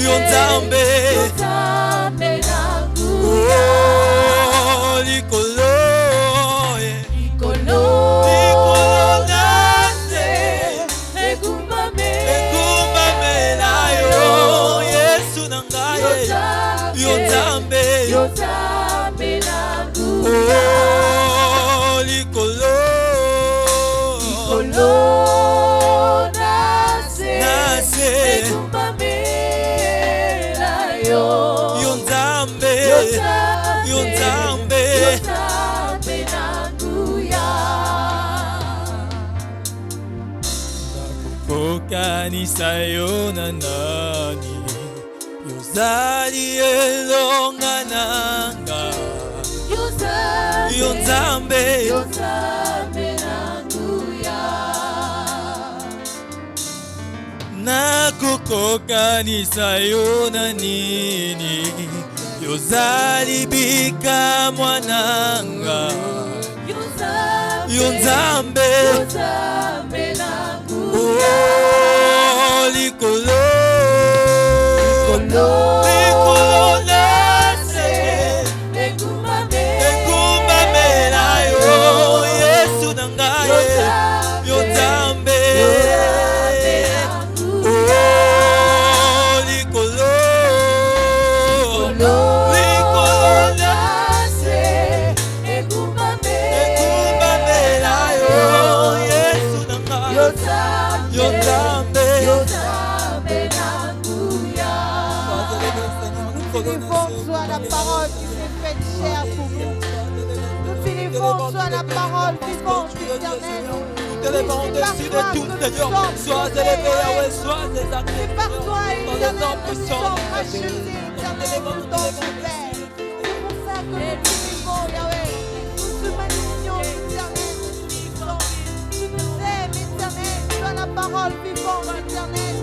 Yonzambe likolo nase ekumbamela yo Yesu na ngai Yonzambe likolo nase ekumbamela yo Yonzambe nakukokanisa yo na nani yozali elonga nanga Yonzambe nakukokanisa yo na nini yozali bika mwananga Yonzambe likolo nase ekumbamela yo Yesu na ngai Yonzambe Soit la parole qui s'est faite chair pour nous. Nous t'élévons, soit la parole vivante, éternelle. Sois élevé, Yahweh, sois exalté. C'est par toi, éternel, que nous sommes rachetés, éternel, dans ton Père. C'est pour ça que nous t'élévons, Yahweh. Nous te magnifions, éternel. Tu nous aimes, éternel. Sois la parole vivante, éternel.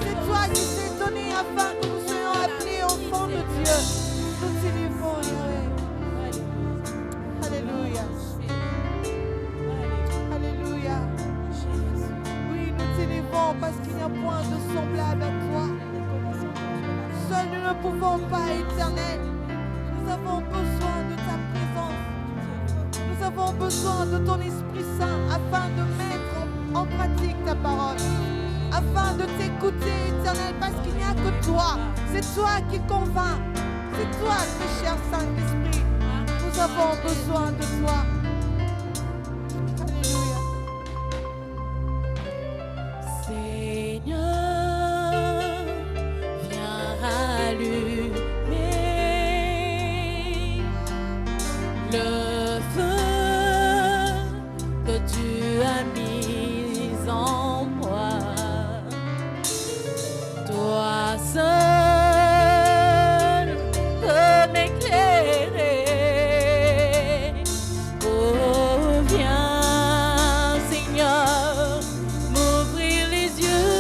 C'est toi qui t'es donné afin que nous soyons appelés au fond de Dieu. Nous t'élévons, Yahweh. Alléluia. Alléluia. Oui, nous t'élévons parce qu'il n'y a point de semblable à toi. Seuls nous ne pouvons pas, éternel. Nous avons besoin de ta présence. Nous avons besoin de ton Esprit Saint afin de mettre en pratique ta parole. Afin de t'écouter, éternel, parce qu'il n'y a que toi. C'est toi qui convainc. C'est toi, très cher Saint-Esprit. Nous avons besoin de toi. Alléluia. Seigneur, viens allumer le feu que tu as mis en moi. Toi seul peux m'éclairer. Oh, viens, Seigneur, m'ouvrir les yeux.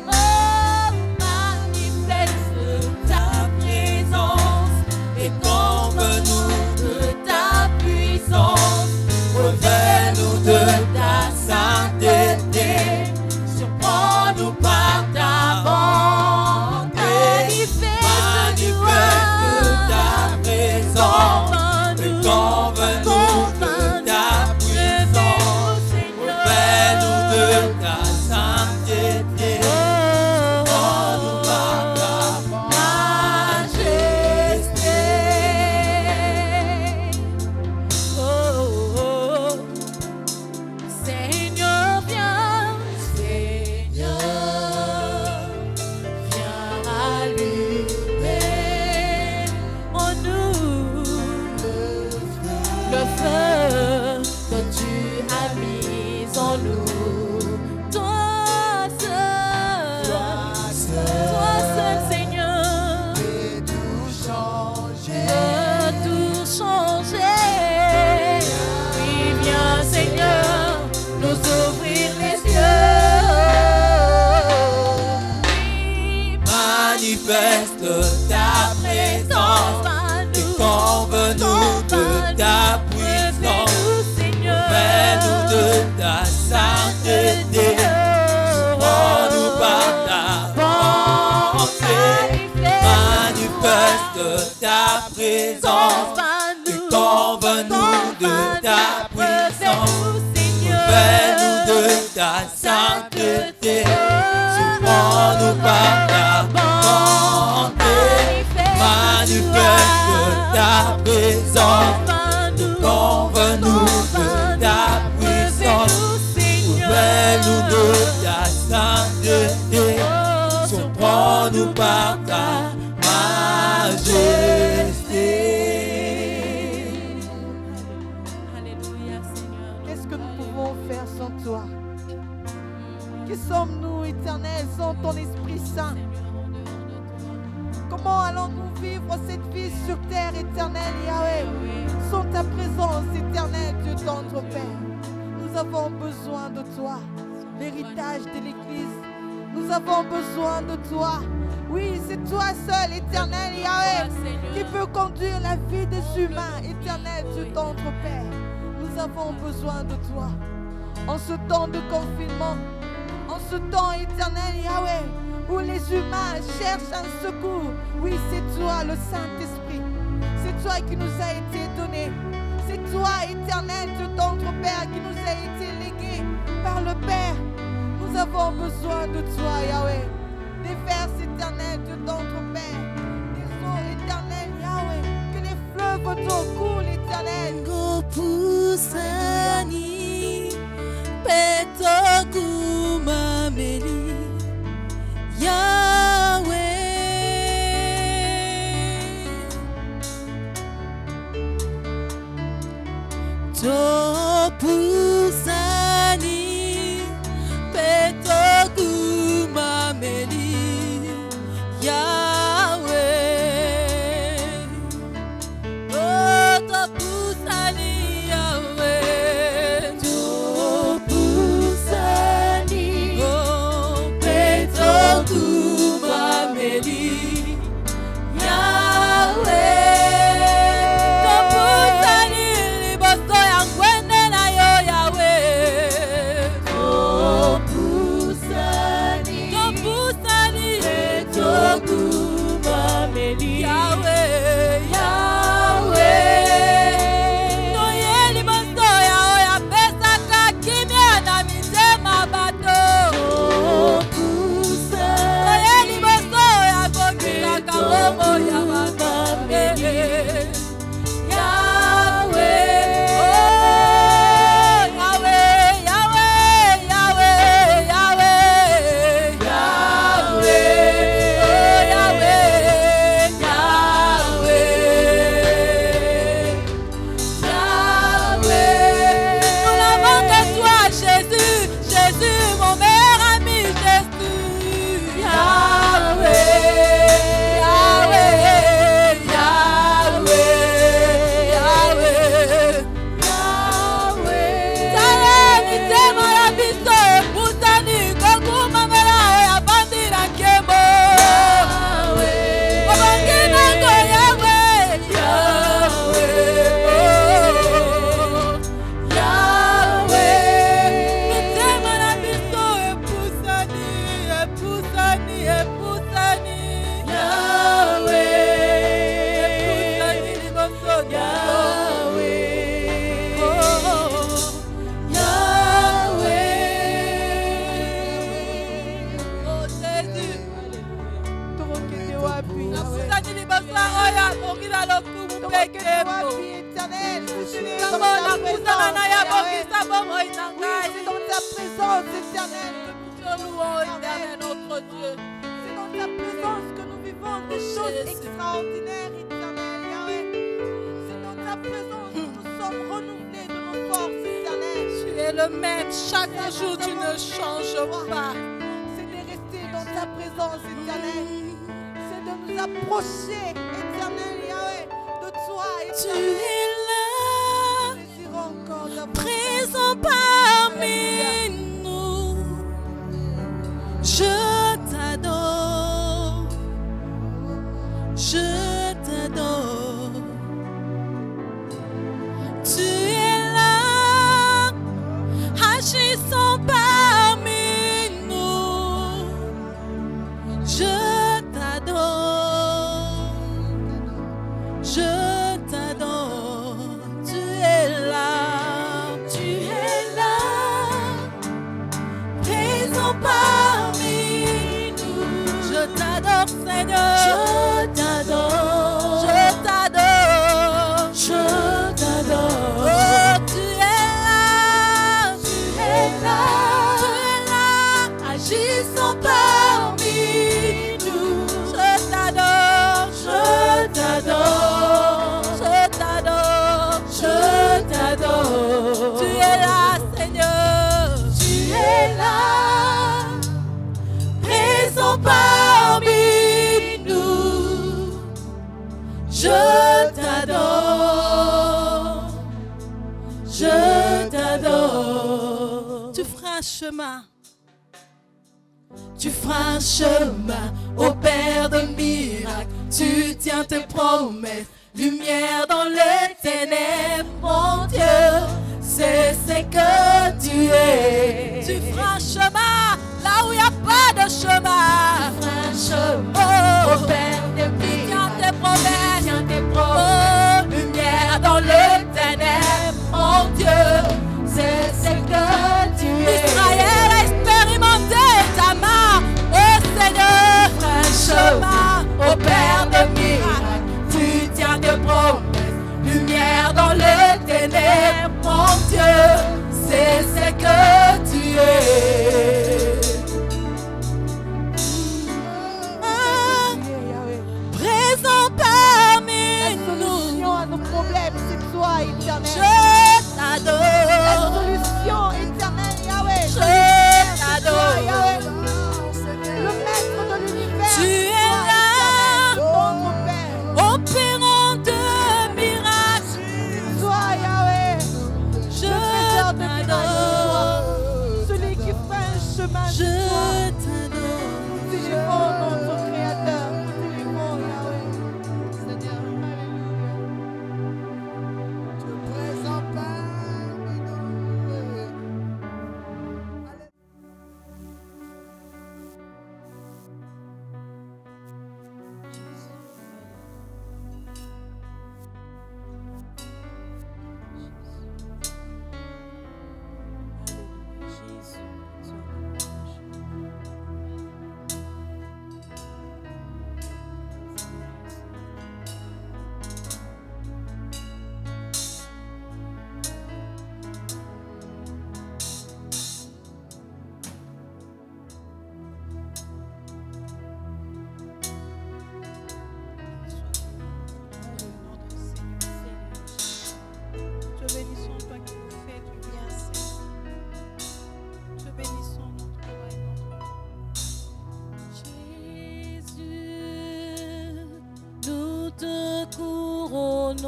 Oh, manifeste ta présence et comble-nous de ta puissance. Révèle-nous de ta sainteté. Surprends-nous par ta bonté. Manifeste ta présence et convainc-nous de ta puissance. Révèle-nous de ta sainteté. Surprends-nous par ta majesté. Oh, oh, oh. Seigneur, viens. Seigneur, viens allumer en nous le feu que tu as mis en nous. Toi seul, Seigneur, peut tout changer. Oui, viens, Seigneur, nous ouvrir les yeux. Oui, manifeste ta présence et convainc-nous de ta puissance. Révèle-nous de ta sainteté. Surprends-nous ta présence. Et convainc-nous de ta puissance. Revêt-nous de ta sainteté. Surprends-nous par ta bonté. Manifeste ta présence. Convainc-nous de ta puissance. Revêt-nous de ta sainteté. Surprends-nous par ta majesté. Alléluia, Seigneur. Qu'est-ce que nous pouvons faire sans toi? Qui sommes-nous, Éternel, sans ton Esprit Saint? Comment allons-nous vivre cette vie sur terre, Éternel Yahweh, sans ta présence, Éternel Dieu tendre Père? Nous avons besoin de toi, l'héritage de l'Église. Nous avons besoin de toi. Oui, c'est toi seul, Éternel Yahweh, qui peut conduire la vie des humains, Éternel Dieu tendre Père. Nous avons besoin de toi. En ce temps de confinement, en ce temps, Éternel Yahweh, où les humains cherchent un secours, oui, c'est toi, le Saint-Esprit. C'est toi qui nous a été donné. C'est toi, Éternel Dieu tendre Père, qui nous a été légué par le Père. Nous avons besoin de toi, Yahweh. Des verses éternels Dieu tendre Père. Des eaux éternelles, Yahweh. Que les fleuves d'eau coulent, éternel. Pusani petoku mameli Yahweh to pusani petoku mameli Yahweh oh to pusani Yahweh to pusani oh petoku mameli Yahweh Seigneur. Je t'adore. Je t'adore. Je t'adore. Oh, tu es là. Tu es là. Tu es là. Agissons parmi nous. Je t'adore. Je t'adore. Je t'adore. Je t'adore. Tu es là, Seigneur. Tu es là. Présent parmi nous. Je t'adore. Je t'adore. Tu feras un chemin. Tu feras un chemin au Père de miracles. Tu tiens tes promesses. Lumière dans les ténèbres, mon Dieu. C'est ce que tu es. Tu feras un chemin là où il n'y a pas de chemin. Tu feras un chemin Oh, au Père de tiens miracles. tes promesses. Tiens tes Oh, promesses. Lumière dans les ténèbres, mon Dieu. C'est ce que tu es. Israël a expérimenté ta main. Oh Seigneur, Un chemin au Père de miracles. Tu tiens tes promesses. Lumière dans les ténèbres, mon Dieu. C'est ce que tu es. présent parmi La nous. solution à nos problèmes, c'est toi, éternel. Je La t'adore. solution éternelle, Yahweh. Je Toi, t'adore. Yahweh. Le maître de l'univers. Tu es là. Notre Père. Opérant de miracles. Toi, Yahweh. Je Le faiseur de miracles, t'adore. toi. Celui qui fait un chemin. Je c'est toi. t'adore. Nous t'élévons, notre Créateur. Nous t'élévons, Yahweh. Seigneur, alléluia. Tu es présent parmi nous. Te bénissons, toi qui nous fais du bien, Seigneur. Te bénissons, notre roi et notre Jésus, nous te couronnons,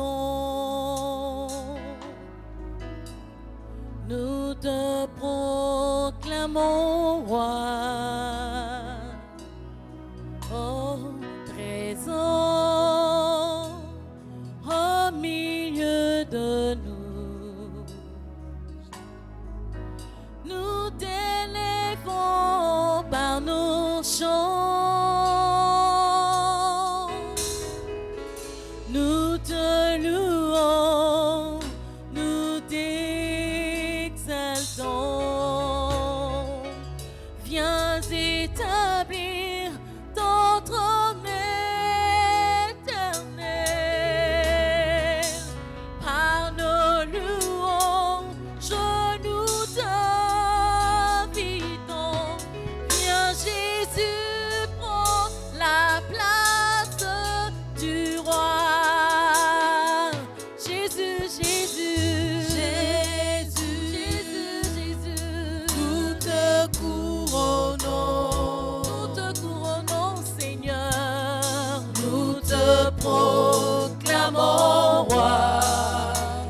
nous te proclamons roi, oh présent au milieu de nous. Nous t'élèvons par nos chants. Nous te louons, nous t'exaltons. Viens établir ton trône éternel. Par nos louanges, nous t'invitons. Viens Jésus, prends la place du roi. Jésus, Jésus, Jésus, Jésus, Jésus. Nous te couronnons, Seigneur. Nous te proclamons roi.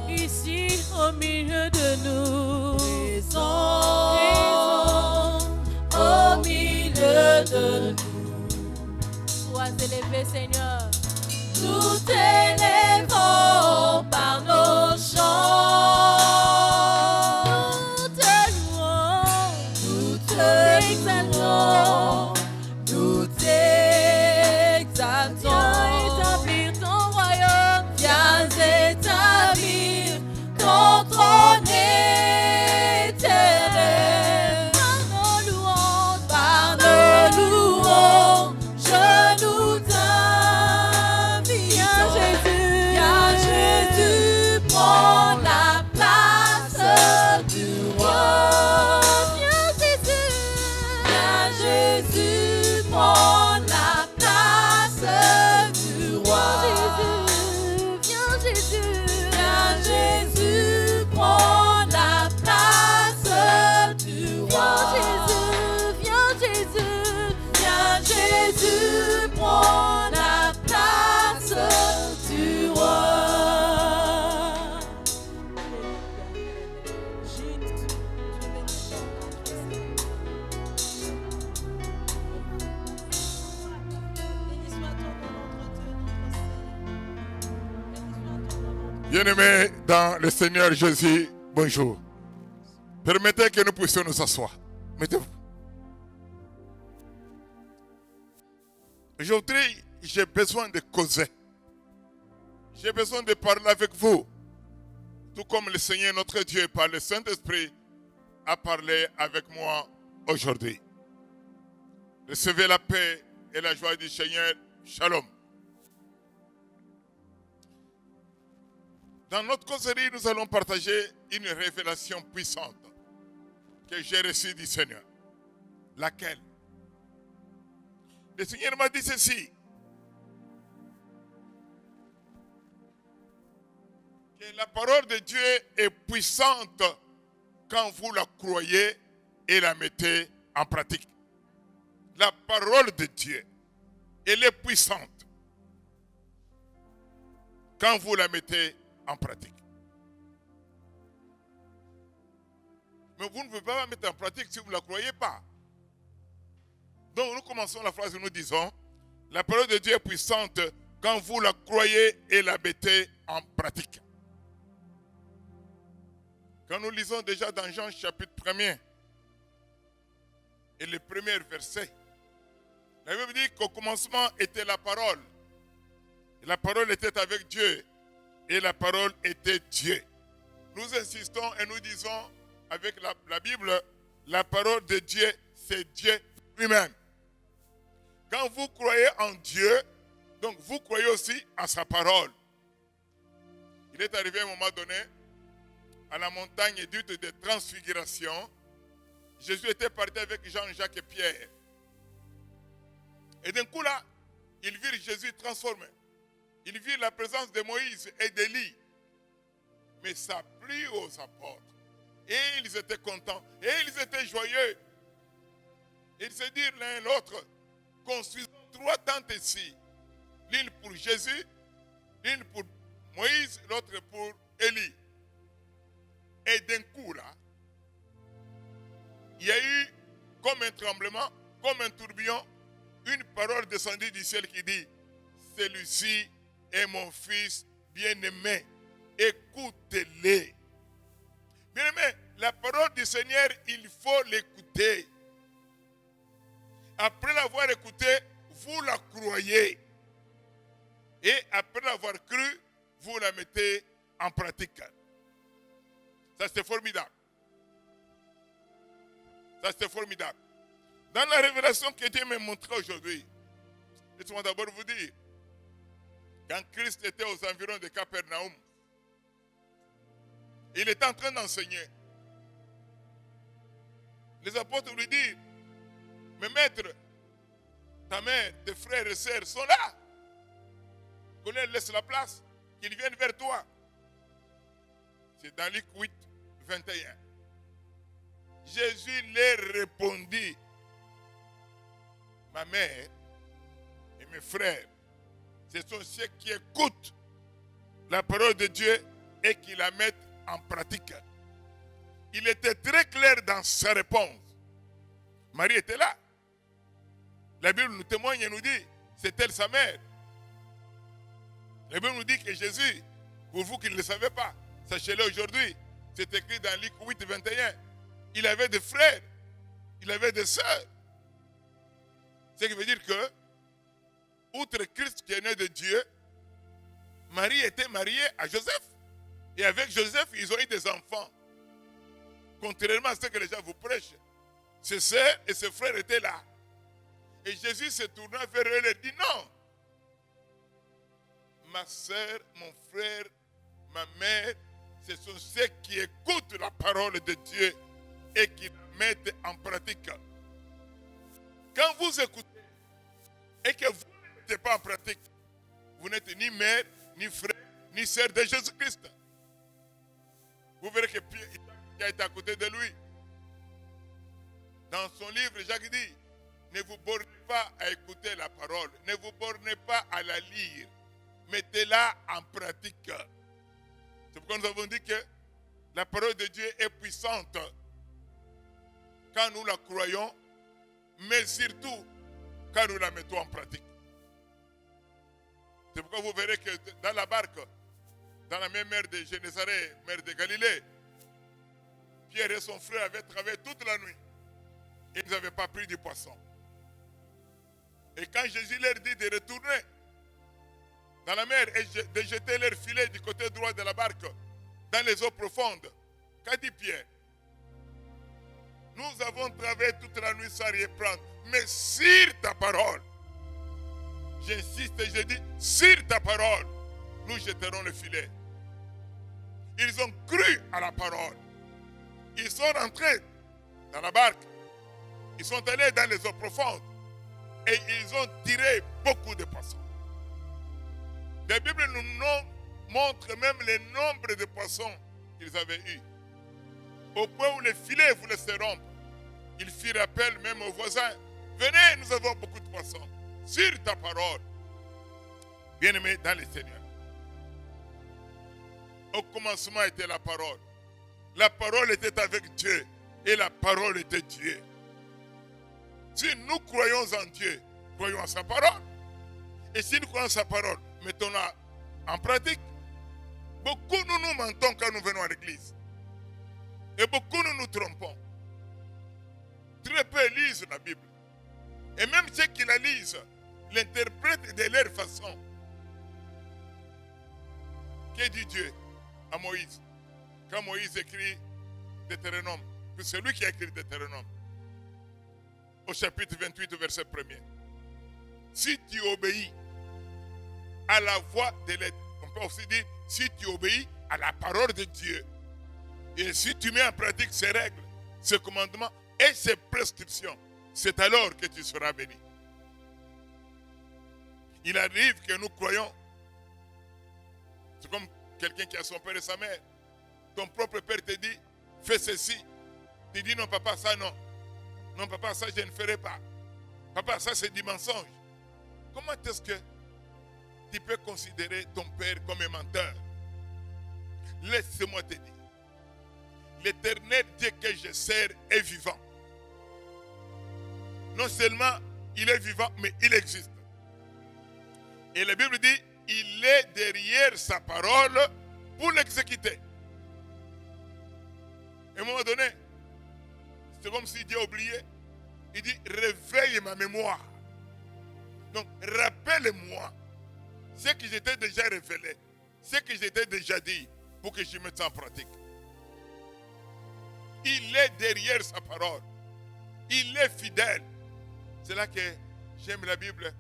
Ici au milieu de nous, présent au milieu de nous. Sois élevé, Seigneur. Nous t'élèvons par nos chants. Nous te louons, nous t'exaltons, nous t'exaltons. Viens établir ton royaume, viens établir ton trône éternel. Par nos louanges, Jésus prend la place du roi. Bien-aimés dans le Seigneur Jésus, bonjour. Permettez que nous puissions nous asseoir. Mettez-vous. Aujourd'hui, j'ai besoin de causer. J'ai besoin de parler avec vous. Tout comme le Seigneur notre Dieu par le Saint-Esprit a parlé avec moi aujourd'hui. Recevez la paix et la joie du Seigneur. Shalom. Dans notre causerie, nous allons partager une révélation puissante que j'ai reçue du Seigneur. Laquelle? Le Seigneur m'a dit ceci. Que la parole de Dieu est puissante quand vous la croyez et la mettez en pratique. La parole de Dieu, elle est puissante quand vous la mettez en pratique. Mais vous ne pouvez pas la mettre en pratique si vous ne la croyez pas. Donc nous commençons la phrase où nous disons, la parole de Dieu est puissante quand vous la croyez et la mettez en pratique. Quand nous lisons déjà dans Jean chapitre 1er et le premier verset, la Bible dit qu'au commencement était la parole. Et la parole était avec Dieu. Et la parole était Dieu. Nous insistons et nous disons avec la Bible, la parole de Dieu, c'est Dieu lui-même. Quand vous croyez en Dieu, donc vous croyez aussi en sa parole. Il est arrivé à un moment donné, à la montagne dite de transfiguration, Jésus était parti avec Jean, Jacques et Pierre. Et d'un coup là, ils virent Jésus transformé. Ils virent la présence de Moïse et d'Élie. Mais ça plut aux apôtres. Et ils étaient contents. Et ils étaient joyeux. Ils se dirent l'un et l'autre, construisons 3 tentes ici. L'une pour Jésus, l'une pour Moïse, l'autre pour Élie. Et d'un coup là, il y a eu comme un tremblement, comme un tourbillon, une parole descendue du ciel qui dit, celui-ci est mon fils bien-aimé, écoutez-le. Bien-aimé, la parole du Seigneur, il faut l'écouter. Après l'avoir écoutée, vous la croyez. Et après l'avoir cru, vous la mettez en pratique. Ça, c'est formidable. Ça, c'est formidable. Dans la révélation que Dieu m'a montrée aujourd'hui, laissez-moi d'abord vous dire, quand Christ était aux environs de Capernaum, il était en train d'enseigner. Les apôtres lui disent, mais maître, ta mère, tes frères et sœurs sont là. Qu'on leur laisse la place, qu'ils viennent vers toi. C'est dans Luc 8, 21. Jésus leur répondit, ma mère et mes frères, ce sont ceux qui écoutent la parole de Dieu et qui la mettent en pratique. Il était très clair dans sa réponse. Marie était là. La Bible nous témoigne et nous dit, c'est elle sa mère. La Bible nous dit que Jésus, pour vous qui ne le savez pas, sachez-le aujourd'hui, c'est écrit dans Luc 8, 21. Il avait des frères, il avait des sœurs. Ce qui veut dire que, outre Christ qui est né de Dieu, Marie était mariée à Joseph. Et avec Joseph, ils ont eu des enfants. Contrairement à ce que les gens vous prêchent, ses sœurs et ses frères étaient là. Et Jésus se tourna vers eux et leur dit non. Ma sœur, mon frère, ma mère, ce sont ceux qui écoutent la parole de Dieu et qui la mettent en pratique. Quand vous écoutez et que vous ne mettez pas en pratique, vous n'êtes ni mère, ni frère, ni sœur de Jésus-Christ. Vous verrez que Pierre qui a été à côté de lui. Dans son livre, Jacques dit, ne vous bornez pas à écouter la parole. Ne vous bornez pas à la lire. Mettez-la en pratique. C'est pourquoi nous avons dit que la parole de Dieu est puissante quand nous la croyons, mais surtout quand nous la mettons en pratique. C'est pourquoi vous verrez que dans la barque, dans la même mer de Génézareth, mer de Galilée, Pierre et son frère avaient travaillé toute la nuit. Et ils n'avaient pas pris du poisson. Et quand Jésus leur dit de retourner dans la mer et de jeter leur filet du côté droit de la barque dans les eaux profondes, qu'a dit Pierre? Nous avons travaillé toute la nuit sans rien prendre, mais sur ta parole, j'insiste et je dis, sur ta parole, nous jeterons le filet. Ils ont cru à la parole. Ils sont rentrés dans la barque. Ils sont allés dans les eaux profondes. Et ils ont tiré beaucoup de poissons. La Bible nous montre même le nombre de poissons qu'ils avaient eu. Au point où les filets voulaient se rompre, ils firent appel même aux voisins. Venez, nous avons beaucoup de poissons. Sur ta parole. Bien-aimés dans le Seigneur. Au commencement était la parole. La parole était avec Dieu. Et la parole était Dieu. Si nous croyons en Dieu, croyons en sa parole. Et si nous croyons en sa parole, mettons-la en pratique. Beaucoup nous mentons quand nous venons à l'église. Et beaucoup nous trompons. Très peu lisent la Bible. Et même ceux qui la lisent, l'interprètent de leur façon. Que dit Dieu à Moïse? Quand Moïse écrit Deutéronome, que c'est lui qui a écrit Deutéronome, au chapitre 28, verset 1er. Si tu obéis à la voix de l'être, on peut aussi dire, si tu obéis à la parole de Dieu, et si tu mets en pratique ses règles, ses commandements et ses prescriptions, c'est alors que tu seras béni. Il arrive que nous croyons, c'est comme quelqu'un qui a son père et sa mère. Ton propre père te dit, fais ceci. Tu dis, non papa, ça non. Non papa, ça je ne ferai pas. Papa, ça c'est du mensonge. Comment est-ce que tu peux considérer ton père comme un menteur? Laisse-moi te dire. L'éternel Dieu que je sers est vivant. Non seulement il est vivant, mais il existe. Et la Bible dit, il est derrière sa parole pour l'exécuter. À un moment donné, c'est comme si Dieu oubliait. Il dit, réveille ma mémoire. Donc, rappelle-moi ce que j'étais déjà révélé, ce que j'étais déjà dit, pour que je mette ça en pratique. Il est derrière sa parole. Il est fidèle. C'est là que j'aime la Bible,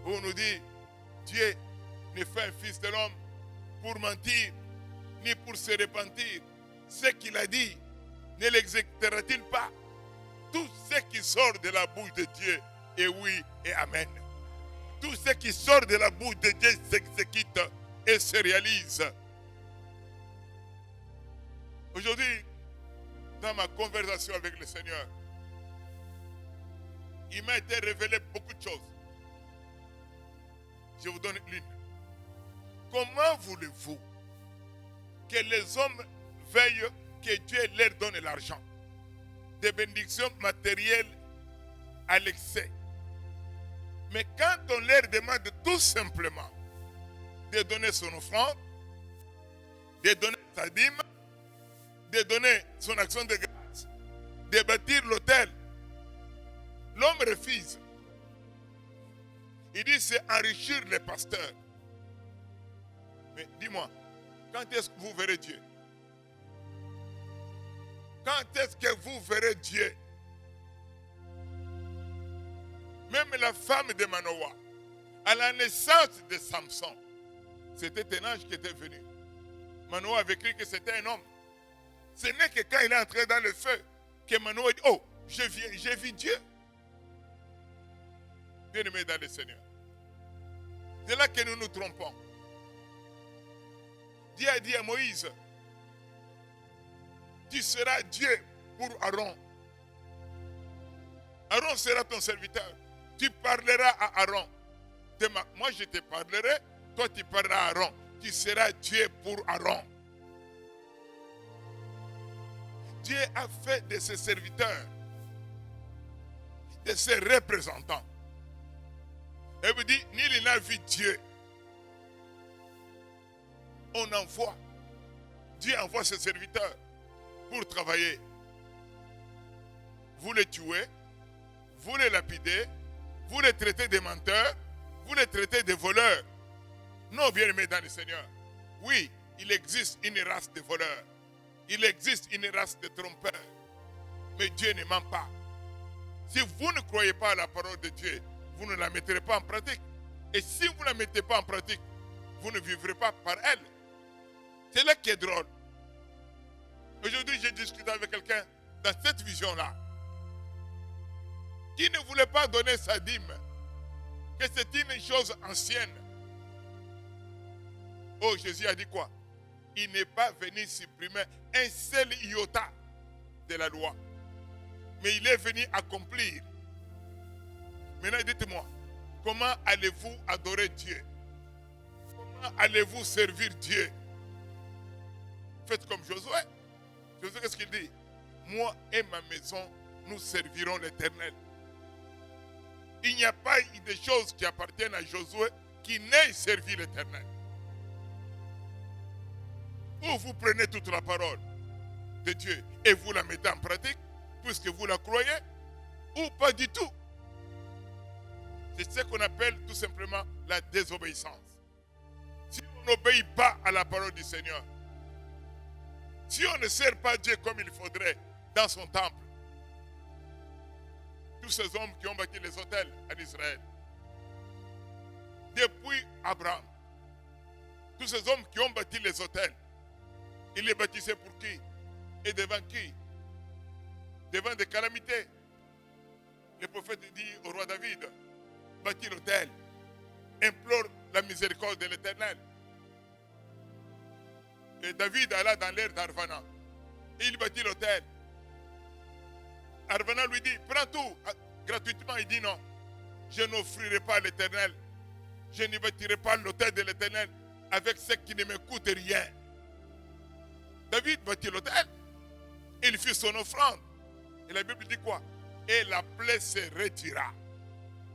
où on nous dit, Dieu ne fait un fils de l'homme pour mentir, ni pour se repentir. Ce qu'il a dit, ne l'exécutera-t-il pas? Tout ce qui sort de la bouche de Dieu est oui et amen. Tout ce qui sort de la bouche de Dieu s'exécute et se réalise. Aujourd'hui, dans ma conversation avec le Seigneur, il m'a été révélé beaucoup de choses. Je vous donne l'une. Comment voulez-vous que les hommes veillent que Dieu leur donne l'argent, des bénédictions matérielles à l'excès? Mais quand on leur demande tout simplement de donner son offrande, de donner sa dîme, de donner son action de grâce, de bâtir l'autel, l'homme refuse. Il dit c'est enrichir les pasteurs. Mais dis-moi, quand est-ce que vous verrez Dieu? Quand est-ce que vous verrez Dieu? Même la femme de Manoah, à la naissance de Samson, c'était un ange qui était venu. Manoah avait écrit que c'était un homme. Ce n'est que quand il est entré dans le feu que Manoah dit, oh, j'ai vu Dieu. Bien-aimé dans le Seigneur. C'est là que nous nous trompons. Dieu a dit à Moïse, tu seras Dieu pour Aaron. Aaron sera ton serviteur. Tu parleras à Aaron. Moi, je te parlerai. Toi, tu parleras à Aaron. Tu seras Dieu pour Aaron. Dieu a fait de ses serviteurs, de ses représentants. Elle vous dit, nul n'a vu Dieu. On envoie. Dieu envoie ses serviteurs pour travailler. Vous les tuez, vous les lapidez, vous les traitez de menteurs, vous les traitez de voleurs. Non, bien-aimés dans le Seigneur. Oui, il existe une race de voleurs. Il existe une race de trompeurs. Mais Dieu ne ment pas. Si vous ne croyez pas à la parole de Dieu, vous ne la mettrez pas en pratique. Et si vous ne la mettez pas en pratique, vous ne vivrez pas par elle. C'est là qui est drôle. Aujourd'hui, j'ai discuté avec quelqu'un dans cette vision-là, qui ne voulait pas donner sa dîme, que c'est une chose ancienne. Oh, Jésus a dit quoi? Il n'est pas venu supprimer un seul iota de la loi, mais il est venu accomplir. Maintenant, dites-moi, comment allez-vous adorer Dieu? Comment allez-vous servir Dieu? Faites comme Josué. Josué, qu'est-ce qu'il dit? Moi et ma maison, nous servirons l'Éternel. Il n'y a pas de choses qui appartiennent à Josué qui n'aient servi l'Éternel. Ou vous prenez toute la parole de Dieu et vous la mettez en pratique, puisque vous la croyez, ou pas du tout. C'est ce qu'on appelle tout simplement la désobéissance. Si on n'obéit pas à la parole du Seigneur, si on ne sert pas Dieu comme il faudrait dans son temple, tous ces hommes qui ont bâti les autels en Israël, depuis Abraham, tous ces hommes qui ont bâti les autels, ils les bâtissaient pour qui? Et devant qui? Devant des calamités. Le prophète dit au roi David, bâtis l'autel, implore la miséricorde de l'Éternel. Et David alla dans l'air d'Arvana. Et il bâtit l'autel. Arvana lui dit, prends tout gratuitement. Il dit non, je n'offrirai pas à l'Éternel. Je ne bâtirai pas l'autel de l'Éternel avec ce qui ne me coûte rien. David bâtit l'autel. Il fit son offrande. Et la Bible dit quoi? Et la plaie se retira.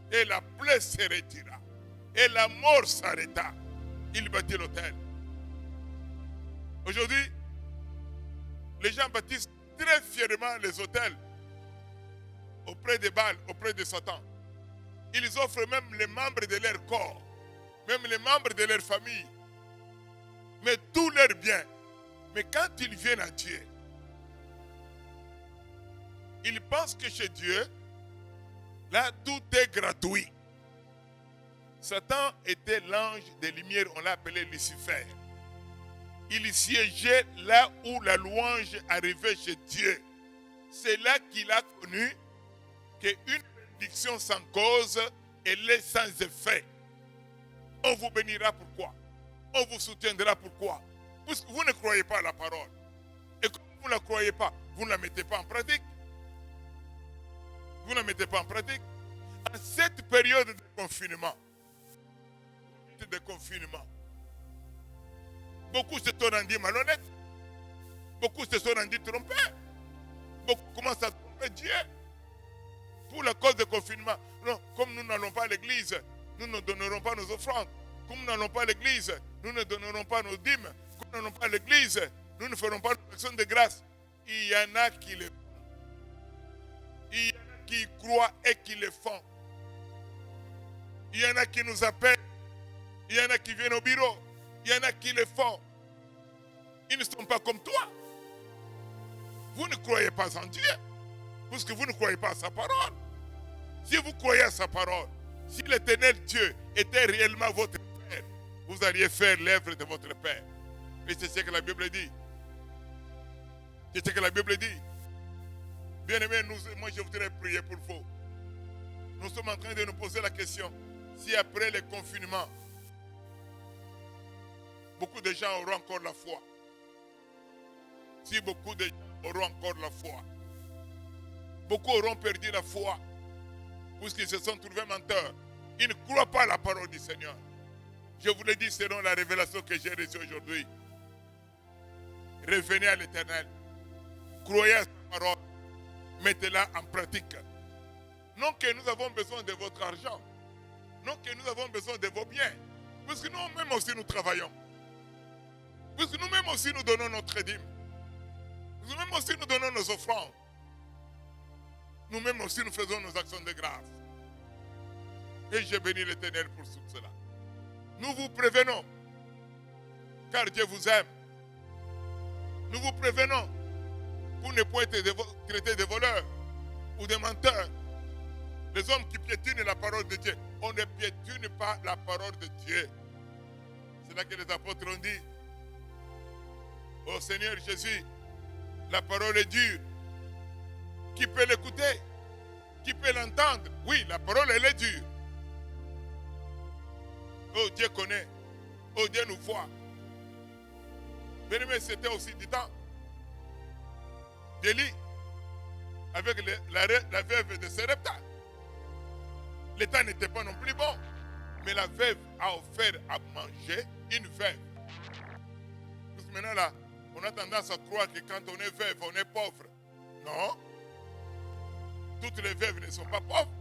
Et la plaie se retira. Et la mort s'arrêta. Il bâtit l'autel. Aujourd'hui, les gens bâtissent très fièrement les autels auprès de Baal, auprès de Satan. Ils offrent même les membres de leur corps, même les membres de leur famille, mais tous leurs biens. Mais quand ils viennent à Dieu, ils pensent que chez Dieu, là, tout est gratuit. Satan était l'ange des lumières, on l'a appelé Lucifer. Il siégeait là où la louange arrivait chez Dieu. C'est là qu'il a connu qu'une bénédiction sans cause, elle est sans effet. On vous bénira pourquoi? On vous soutiendra pourquoi? Parce que vous ne croyez pas à la parole. Et comme vous ne la croyez pas, vous ne la mettez pas en pratique. Vous ne la mettez pas en pratique. En cette période de confinement, beaucoup se sont rendus malhonnêtes. Beaucoup se sont rendus trompés. Beaucoup commencent à tromper Dieu. Pour la cause du confinement. Non, comme nous n'allons pas à l'église, nous ne donnerons pas nos offrandes. Comme nous n'allons pas à l'église, nous ne donnerons pas nos dîmes. Comme nous n'allons pas à l'église, nous ne ferons pas d'action de grâce. Il y en a qui le font. Il y en a qui y croient et qui le font. Il y en a qui nous appellent. Il y en a qui viennent au bureau. Il y en a qui le font. Ils ne sont pas comme toi. Vous ne croyez pas en Dieu. Parce que vous ne croyez pas à sa parole. Si vous croyez à sa parole, si l'Éternel Dieu était réellement votre Père, vous alliez faire l'œuvre de votre Père. Et c'est ce que la Bible dit. C'est ce que la Bible dit. Bien-aimés, moi je voudrais prier pour vous. Nous sommes en train de nous poser la question. Si après le confinement, beaucoup de gens auront encore la foi. Si beaucoup de gens auront encore la foi. Beaucoup auront perdu la foi. puisqu'ils se sont trouvés menteurs. Ils ne croient pas à la parole du Seigneur. Je vous le dis selon la révélation que j'ai reçue aujourd'hui. Revenez à l'Éternel. Croyez à sa parole. Mettez-la en pratique. Non que nous avons besoin de votre argent. Non que nous avons besoin de vos biens. Puisque nous-mêmes aussi nous travaillons. Puisque nous-mêmes aussi nous donnons notre dîme. Nous-mêmes aussi nous donnons nos offrandes. Nous-mêmes aussi nous faisons nos actions de grâce. Et je bénis l'Éternel pour tout cela. Nous vous prévenons, car Dieu vous aime. Nous vous prévenons pour ne pas être traités de voleurs ou de menteurs. Les hommes qui piétinent la parole de Dieu, on ne piétine pas la parole de Dieu. C'est là que les apôtres ont dit, ô Seigneur Jésus, la parole est dure. Qui peut l'écouter? Qui peut l'entendre? Oui, la parole, elle est dure. Oh, Dieu connaît. Oh, Dieu nous voit. Mais c'était aussi du temps d'Élie avec la veuve de Sarepta. Le temps n'était pas non plus bon. Mais la veuve a offert à manger une veuve. Parce que maintenant là, on a tendance à croire que quand on est veuve, on est pauvre. Non. Toutes les veuves ne sont pas pauvres.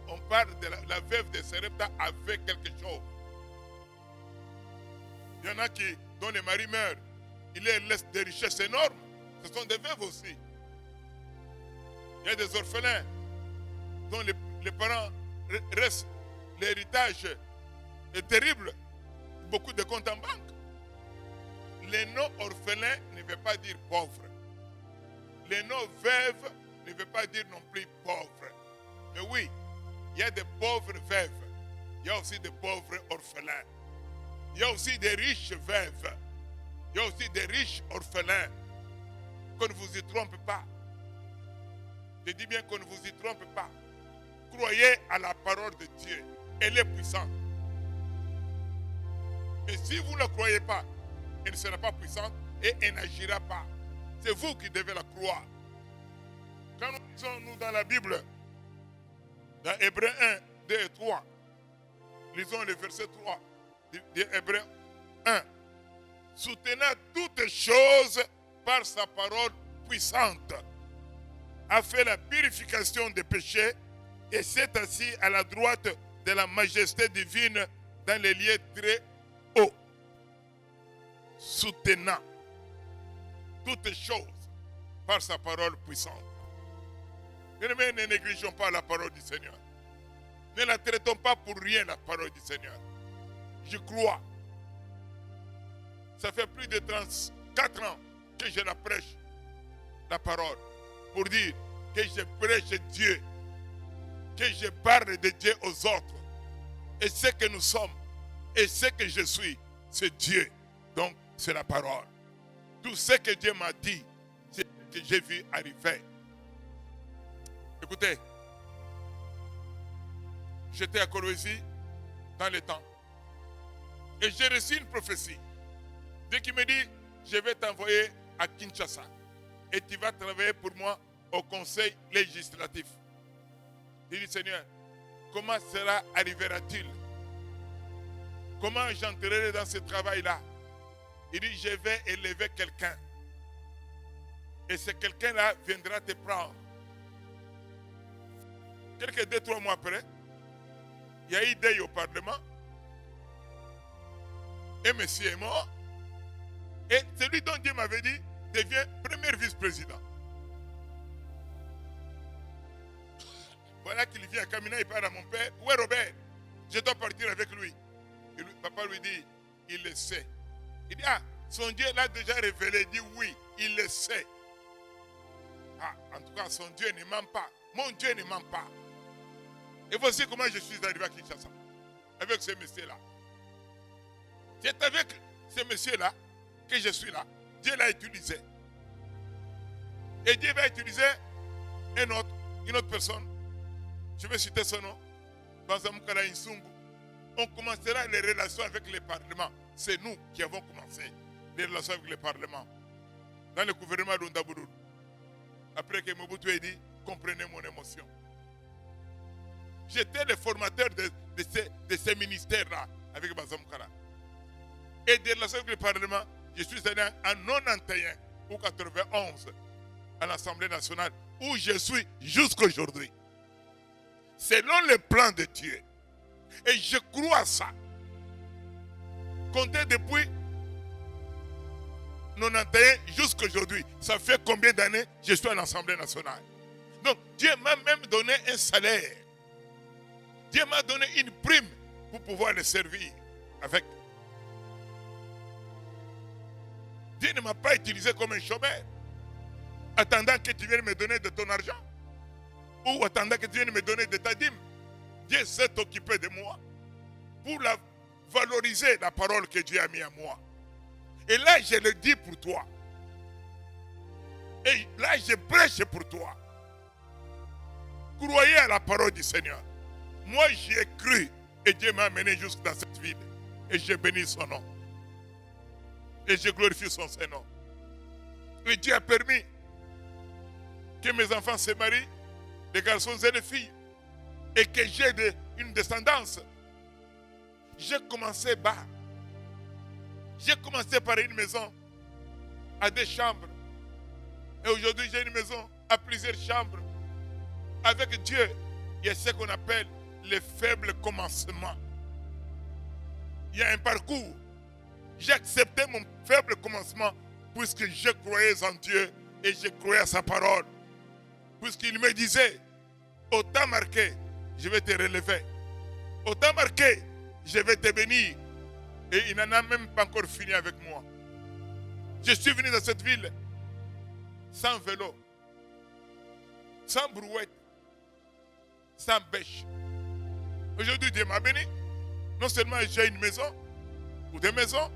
On parle de la veuve de Sarepta avec quelque chose. Il y en a qui, dont les maris meurent, ils leur laissent des richesses énormes. Ce sont des veuves aussi. Il y a des orphelins dont les parents restent. L'héritage est terrible. Beaucoup de comptes en banque. Les non-orphelins ne veut pas dire pauvres. Les non-veuves ne veut pas dire non plus pauvres. Mais oui, il y a des pauvres veuves. Il y a aussi des pauvres orphelins. Il y a aussi des riches veuves. Il y a aussi des riches orphelins. Qu'on ne vous y trompe pas. Je dis bien qu'on ne vous y trompe pas. Croyez à la parole de Dieu. Elle est puissante. Et si vous ne la croyez pas, elle ne sera pas puissante et elle n'agira pas. C'est vous qui devez la croire. Quand nous lisons nous dans la Bible, dans Hébreux 1, 2 et 3, lisons le verset 3 de Hébreux 1. Soutenant toutes choses par sa parole puissante, a fait la purification des péchés et s'est assis à la droite de la majesté divine dans les lieux très hauts. Soutenant toutes choses par sa parole puissante. Ne négligeons pas la parole du Seigneur. Ne la traitons pas pour rien, la parole du Seigneur. Je crois. Ça fait plus de 34 ans que je la prêche, la parole, pour dire que je prêche Dieu, que je parle de Dieu aux autres. Et ce que nous sommes, et ce que je suis, c'est Dieu. Donc, c'est la parole. Tout ce que Dieu m'a dit, c'est ce que j'ai vu arriver. Écoutez, j'étais à Kolwezi dans le temps. Et j'ai reçu une prophétie. Dès qu'il me dit, je vais t'envoyer à Kinshasa. Et tu vas travailler pour moi au conseil législatif. Il dit, Seigneur, comment cela arrivera-t-il? Comment j'entrerai dans ce travail-là? Il dit, je vais élever quelqu'un. Et ce quelqu'un-là viendra te prendre. Quelques 2-3 mois après, il y a eu deuil au Parlement. Et monsieur est mort. Et celui dont Dieu m'avait dit devient premier vice-président. Voilà qu'il vient à Kamina, il parle à mon père. Où est Robert? Je dois partir avec lui. Et papa lui dit, il le sait. Il dit, ah, son Dieu l'a déjà révélé. Il dit, oui, il le sait. Ah, en tout cas, son Dieu ne ment pas. Mon Dieu ne ment pas. Et voici comment je suis arrivé à Kinshasa. Avec ce monsieur-là. C'est avec ce monsieur-là que je suis là. Dieu l'a utilisé. Et Dieu va utiliser une autre personne. Je vais citer son nom. Banzamukala Insungu. On commencera les relations avec le Parlement. C'est nous qui avons commencé les relations avec le Parlement. Dans le gouvernement d'Ondaburu. Après que Mobutu ait dit, comprenez mon émotion. J'étais le formateur de ces ministères-là avec Bazam Kara. Et de la avec le Parlement, je suis allé en 91 ou 91 à l'Assemblée nationale où je suis jusqu'à aujourd'hui. Selon le plan de Dieu. Et je crois à ça. Comptez depuis 91 jusqu'à aujourd'hui. Ça fait combien d'années je suis à l'Assemblée nationale? Donc Dieu m'a même donné un salaire. Dieu m'a donné une prime pour pouvoir le servir avec. Dieu ne m'a pas utilisé comme un chômeur. Attendant que tu viennes me donner de ton argent. Ou attendant que tu viennes me donner de ta dîme. Dieu s'est occupé de moi. Pour valoriser la parole que Dieu a mis à moi. Et là, je le dis pour toi. Et là, je prêche pour toi. Croyez à la parole du Seigneur. Moi, j'y ai cru. Et Dieu m'a amené jusque dans cette ville. Et je bénis son nom. Et je glorifie son Saint-Nom. Et Dieu a permis que mes enfants se marient, des garçons et des filles. Et que j'ai une descendance. J'ai commencé bas. J'ai commencé par une maison à 2 chambres. Et aujourd'hui, j'ai une maison à plusieurs chambres. Avec Dieu, il y a ce qu'on appelle les faibles commencements. Il y a un parcours. J'ai accepté mon faible commencement puisque je croyais en Dieu et je croyais à sa parole. Puisqu'il me disait, au temps marqué, je vais te relever. Au temps marqué, je vais te bénir. Et il n'en a même pas encore fini avec moi. Je suis venu dans cette ville sans vélo, sans brouette, sans bêche. Aujourd'hui, Dieu m'a béni. Non seulement j'ai une maison ou des maisons,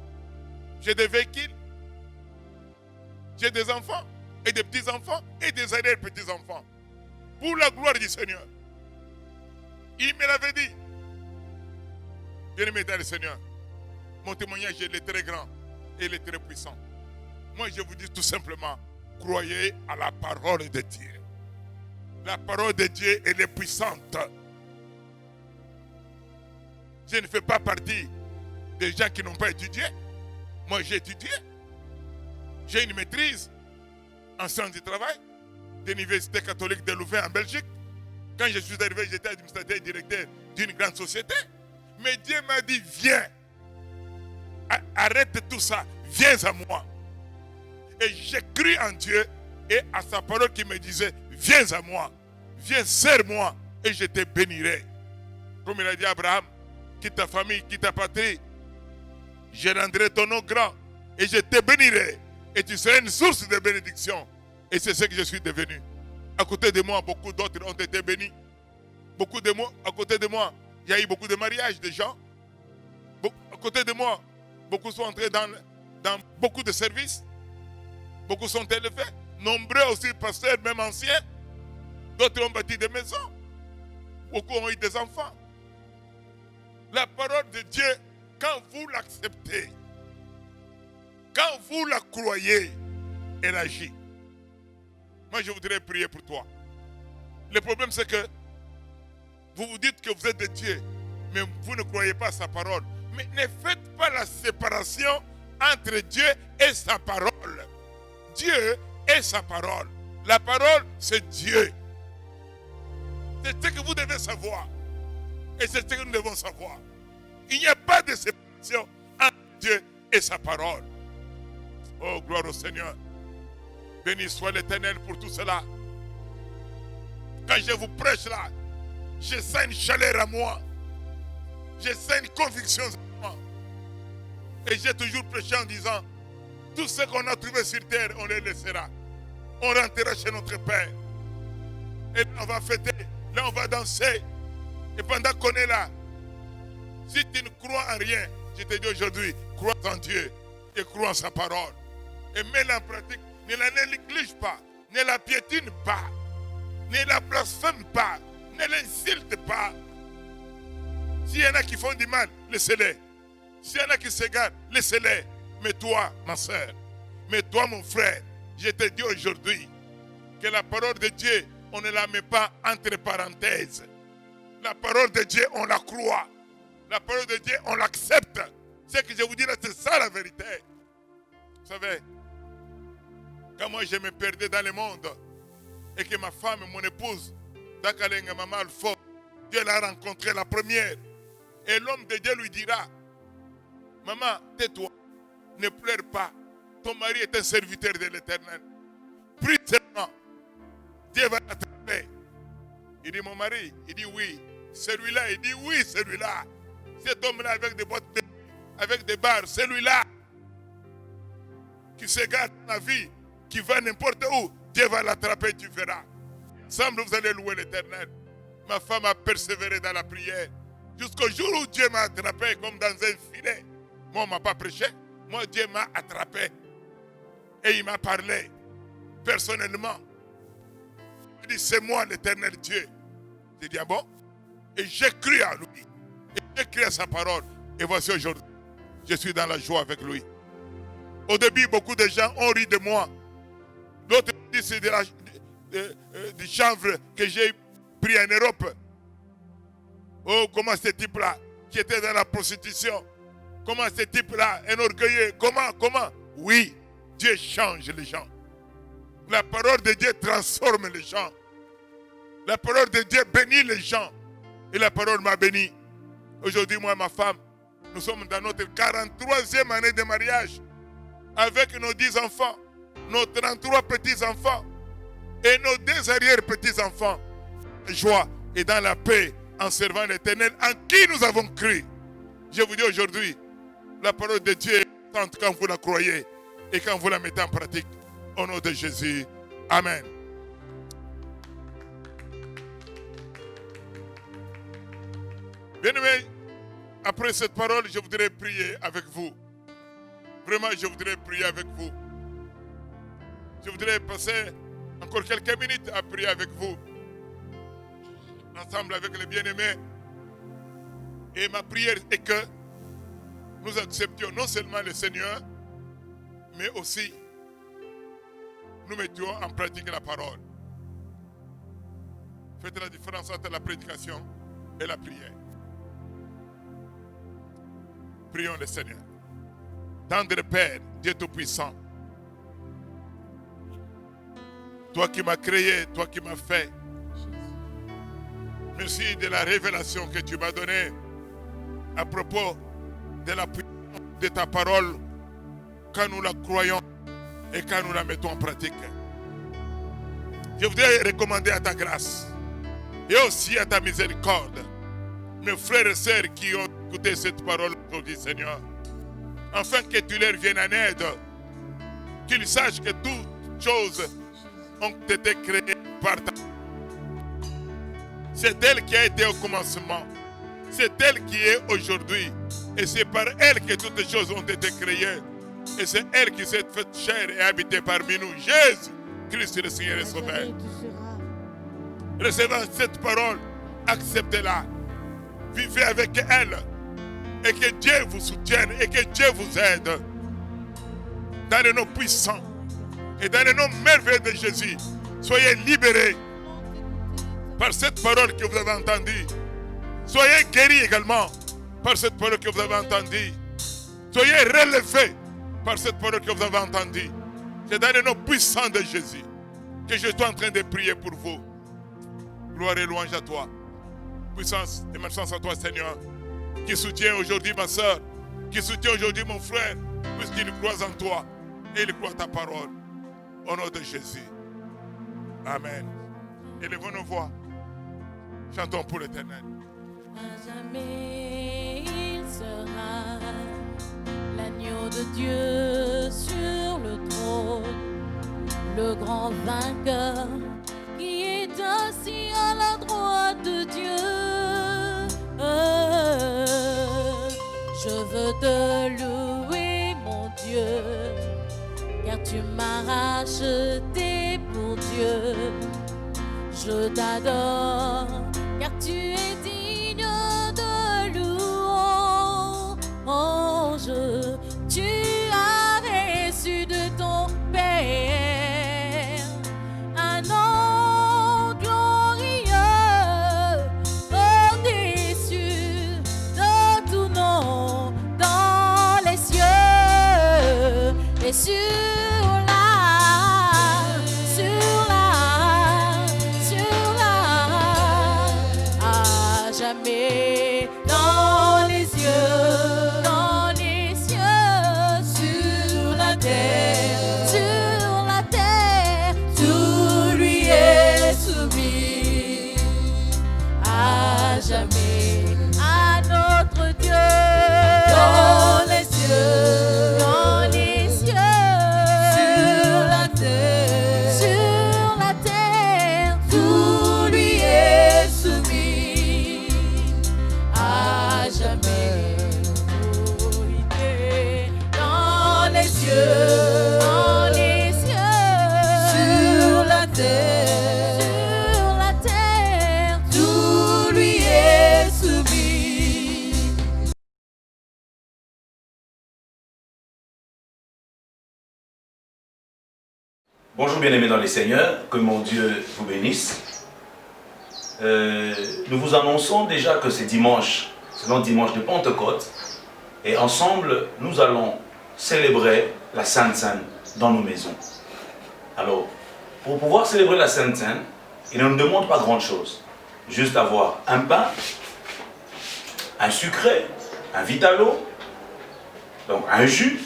j'ai des véhicules, j'ai des enfants et des petits-enfants et des arrière-petits-enfants. Pour la gloire du Seigneur. Il me l'avait dit. Bien-aimé dans le Seigneur, mon témoignage il est très grand et il est très puissant. Moi, je vous dis tout simplement, croyez à la parole de Dieu. La parole de Dieu, elle est puissante. Je ne fais pas partie des gens qui n'ont pas étudié. Moi, j'ai étudié. J'ai une maîtrise en sciences du travail de l'Université catholique de Louvain en Belgique. Quand je suis arrivé, j'étais administrateur et directeur d'une grande société. Mais Dieu m'a dit, viens. Arrête tout ça. Viens à moi. Et j'ai cru en Dieu et à sa parole qui me disait, viens à moi. Viens, serre-moi et je te bénirai. Comme il a dit à Abraham, quitte ta famille, quitte ta patrie. Je rendrai ton nom grand et je te bénirai. Et tu seras une source de bénédiction. Et c'est ce que je suis devenu. À côté de moi, beaucoup d'autres ont été bénis. À côté de moi, il y a eu beaucoup de mariages de gens. À côté de moi, beaucoup sont entrés dans beaucoup de services. Beaucoup sont élevés. Nombreux aussi pasteurs, même anciens. D'autres ont bâti des maisons. Beaucoup ont eu des enfants. La parole de Dieu, quand vous l'acceptez, quand vous la croyez, elle agit. Moi, je voudrais prier pour toi. Le problème, c'est que vous vous dites que vous êtes de Dieu, mais vous ne croyez pas à sa parole. Mais ne faites pas la séparation entre Dieu et sa parole. Dieu est sa parole. La parole, c'est Dieu. C'est ce que vous devez savoir. Et c'est ce que nous devons savoir. Il n'y a pas de séparation entre Dieu et sa parole. Oh, gloire au Seigneur. Béni soit l'Éternel pour tout cela. Quand je vous prêche là, je sens une chaleur à moi. Je sens une conviction à moi. Et j'ai toujours prêché en disant, tout ce qu'on a trouvé sur terre, on les laissera. On rentrera chez notre Père. Et là, on va fêter. Là, on va danser. Et pendant qu'on est là, si tu ne crois en rien, je te dis aujourd'hui, crois en Dieu et crois en sa parole. Et mets-la en pratique. Ne la néglige pas. Ne la piétine pas. Ne la blasphème pas. Ne l'insulte pas. S'il y en a qui font du mal, laissez-les. S'il y en a qui s'égarent, laissez-les. Mais toi, ma soeur, mais toi, mon frère, je te dis aujourd'hui que la parole de Dieu, on ne la met pas entre parenthèses. La parole de Dieu, on la croit. La parole de Dieu, on l'accepte. Ce que je vous dis là, c'est ça la vérité. Vous savez, quand moi je me perdais dans le monde et que ma femme, mon épouse, Dakalenga Mama Alfo, Dieu l'a rencontrée la première. Et l'homme de Dieu lui dira, maman, tais-toi, ne pleure pas. Ton mari est un serviteur de l'Éternel. Prie seulement. Dieu va l'attraper. Il dit, mon mari, il dit oui. Celui-là, il dit oui, celui-là. Cet homme-là avec des boîtes de nuit, avec des barres, celui-là qui se garde dans la vie, qui va n'importe où, Dieu va l'attraper, tu verras. Ensemble, vous allez louer l'Éternel. Ma femme a persévéré dans la prière. Jusqu'au jour où Dieu m'a attrapé comme dans un filet. Moi, on ne m'a pas prêché. Moi, Dieu m'a attrapé. Et il m'a parlé personnellement. Il dit, c'est moi l'Éternel Dieu. J'ai dit, ah bon? Et j'ai cru à lui. Et j'ai cru à sa parole. Et voici aujourd'hui, je suis dans la joie avec lui. Au début, beaucoup de gens ont ri de moi. D'autres disent c'est du chanvre que j'ai pris en Europe. Oh, comment ce type-là, qui était dans la prostitution, comment ce type-là, un orgueilleux, comment? Oui, Dieu change les gens. La parole de Dieu transforme les gens. La parole de Dieu bénit les gens. Et la parole m'a béni. Aujourd'hui, moi et ma femme, nous sommes dans notre 43e année de mariage. Avec nos 10 enfants, nos 33 petits-enfants et nos 2 arrière-petits-enfants. Joie et dans la paix en servant l'Éternel en qui nous avons cru. Je vous dis aujourd'hui, la parole de Dieu est importante quand vous la croyez et quand vous la mettez en pratique. Au nom de Jésus. Amen. Bien-aimés, après cette parole, je voudrais prier avec vous. Vraiment, je voudrais prier avec vous. Je voudrais passer encore quelques minutes à prier avec vous. Ensemble avec les bien-aimés. Et ma prière est que nous acceptions non seulement le Seigneur, mais aussi nous mettions en pratique la parole. Faites la différence entre la prédication et la prière. Prions le Seigneur. Tendre Père, Dieu Tout-Puissant, toi qui m'as créé, toi qui m'as fait, merci de la révélation que tu m'as donnée à propos de la puissance de ta parole quand nous la croyons et quand nous la mettons en pratique. Je voudrais recommander à ta grâce et aussi à ta miséricorde mes frères et sœurs qui ont écouté cette parole aujourd'hui, Seigneur, afin que tu leur viennes en aide, qu'ils sachent que toutes choses ont été créées par ta. C'est elle qui a été au commencement, c'est elle qui est aujourd'hui, et c'est par elle que toutes les choses ont été créées, et c'est elle qui s'est faite chair et habitée parmi nous. Jésus Christ le Seigneur et Sauveur. Recevant cette parole, acceptez-la, vivez avec elle, et que Dieu vous soutienne et que Dieu vous aide dans le nom puissant et dans le nom merveilleux de Jésus. Soyez libérés par cette parole que vous avez entendue. Soyez guéris également par cette parole que vous avez entendue. Soyez relevés par cette parole que vous avez entendue. C'est dans le nom puissant de Jésus que je suis en train de prier pour vous. Gloire et louange à toi. Puissance et merci à toi, Seigneur, qui soutient aujourd'hui ma soeur, qui soutient aujourd'hui mon frère, puisqu'il croit en toi et il croit ta parole. Au nom de Jésus. Amen. Élevons nos voix. Chantons pour l'Éternel. À jamais il sera l'agneau de Dieu sur le trône, le grand vainqueur qui est assis à la droite de Dieu. Je veux te louer, mon Dieu, car tu m'as racheté pour Dieu. Je t'adore, car tu es digne de louange. Tu as reçu de ton Père un nom glorieux. Oh, dans les cieux, sur la terre, tout lui est soumis à jamais à notre Dieu. Dans les cieux, sur la terre, tout lui est soumis à jamais. Dans les cieux, sur la terre, tout lui est soumis. Bonjour bien-aimés dans les Seigneurs, que mon Dieu vous bénisse. Nous vous annonçons déjà que c'est dimanche, c'est le dimanche de Pentecôte, et ensemble nous allons célébrer la Sainte Seine dans nos maisons. Alors, pour pouvoir célébrer la Sainte Seine, il ne nous demande pas grand-chose, juste avoir un pain, un sucré, un vitalo, donc un jus,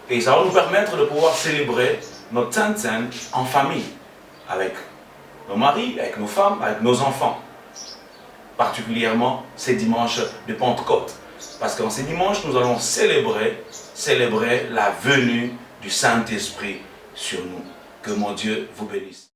et ça va nous permettre de pouvoir célébrer notre Sainte Seine en famille, avec nos maris, avec nos femmes, avec nos enfants. Particulièrement ces dimanches de Pentecôte. Parce qu'en ces dimanches, nous allons célébrer la venue du Saint-Esprit sur nous. Que mon Dieu vous bénisse.